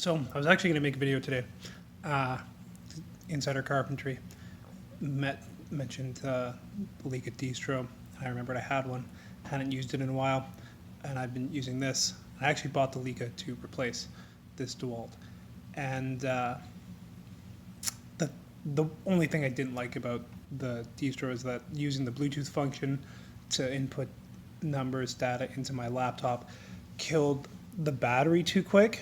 So I was actually going to make a video today. Insider Carpentry mentioned Leica distro. I remembered I had one, hadn't used it in a while, and I've been using this. I actually bought the Leica to replace this dewalt, and the only thing I didn't like about the distro is that using the Bluetooth function to input numbers data into my laptop killed the battery too quick,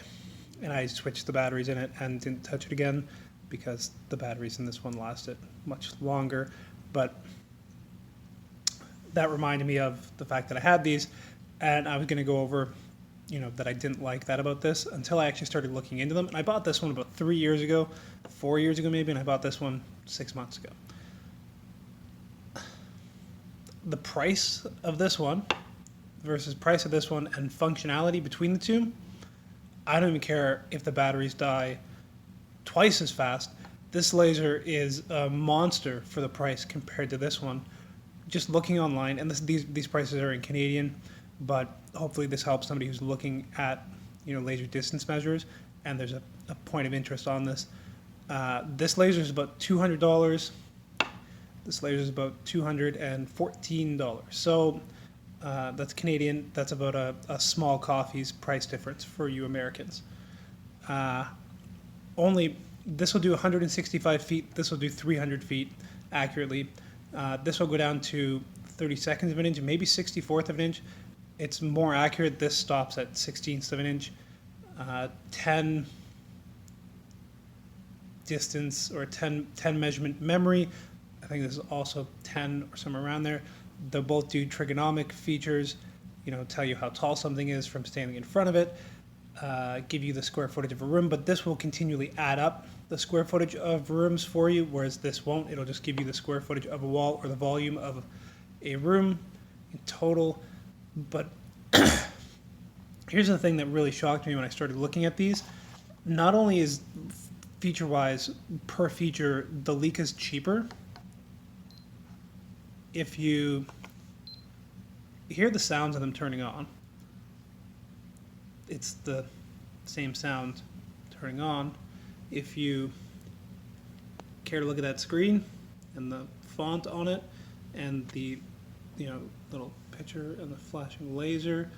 and I switched the batteries in it and didn't touch it again because the batteries in this one lasted much longer. But that reminded me of the fact that I had these, and I was going to go over that I didn't like that about this until I actually started looking into them. And I bought this one about 3 years ago, 4 years ago maybe, and I bought this one 6 months ago. The price of this one versus price of this one and functionality between the two, I don't even care if the batteries die twice as fast. This laser is a monster for the price compared to this one. Just looking online, and these prices are in Canadian, but hopefully this helps somebody who's looking at laser distance measures, and there's a point of interest on this. This laser is about $200. This laser is about $214. So that's Canadian. That's about a small coffee's price difference for you Americans. Only this will do 165 feet. This will do 300 feet accurately. This will go down to 32nds of an inch, maybe 64th of an inch. It's more accurate. This stops at 16ths of an inch. 10 distance or 10 measurement memory. I think this is also 10 or somewhere around there. They'll both do trigonomic features, tell you how tall something is from standing in front of it, give you the square footage of a room, but this will continually add up the square footage of rooms for you, whereas this won't. It'll just give you the square footage of a wall or the volume of a room in total. But here's the thing that really shocked me when I started looking at these. Not only is feature-wise, per feature, the Leica's cheaper. If you hear the sounds of them turning on, it's the same sound turning on. If you care to look at that screen and the font on it and the little picture and the flashing laser,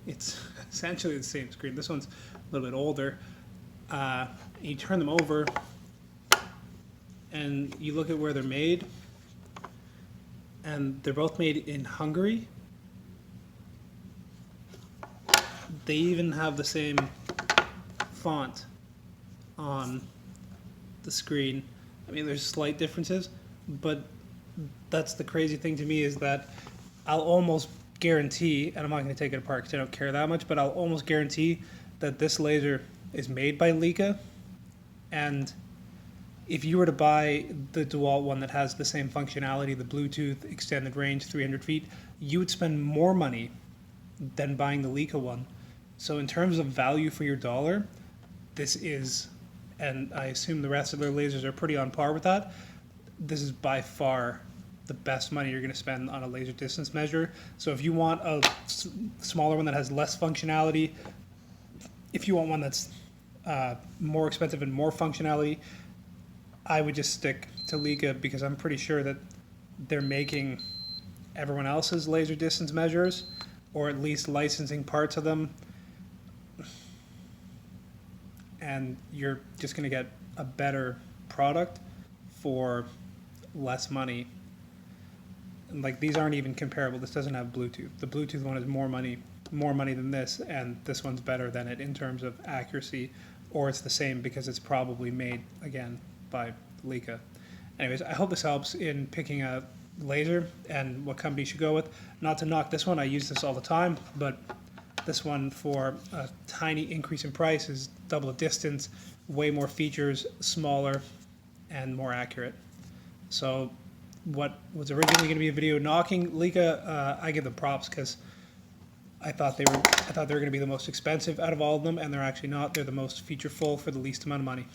it's essentially the same screen. This one's a little bit older. You turn them over and you look at where they're made, and they're both made in Hungary. They even have the same font on the screen. I mean, there's slight differences, but that's the crazy thing to me, is that I'll almost guarantee, and I'm not going to take it apart because I don't care that much, but I'll almost guarantee that this laser is made by Leica. And if you were to buy the dewalt one that has the same functionality, the Bluetooth extended range, 300 feet, you would spend more money than buying the Leica one. So in terms of value for your dollar, this is, and I assume the rest of their lasers are pretty on par with that, this is by far the best money you're going to spend on a laser distance measure. So if you want a smaller one that has less functionality, if you want one that's more expensive and more functionality, I would just stick to Leica, because I'm pretty sure that they're making everyone else's laser distance measures, or at least licensing parts of them, and you're just going to get a better product for less money. And like, these aren't even comparable. This doesn't have Bluetooth. The Bluetooth one is more money than this, and this one's better than it in terms of accuracy, or it's the same because it's probably made again by Leica. Anyways, I hope this helps in picking a laser and what company you should go with. Not to knock this one, I use this all the time, but this one, for a tiny increase in price, is double the distance, way more features, smaller, and more accurate. So what was originally going to be a video knocking Leica, I give them props, because I thought they were going to be the most expensive out of all of them, and they're actually not. They're the most featureful for the least amount of money.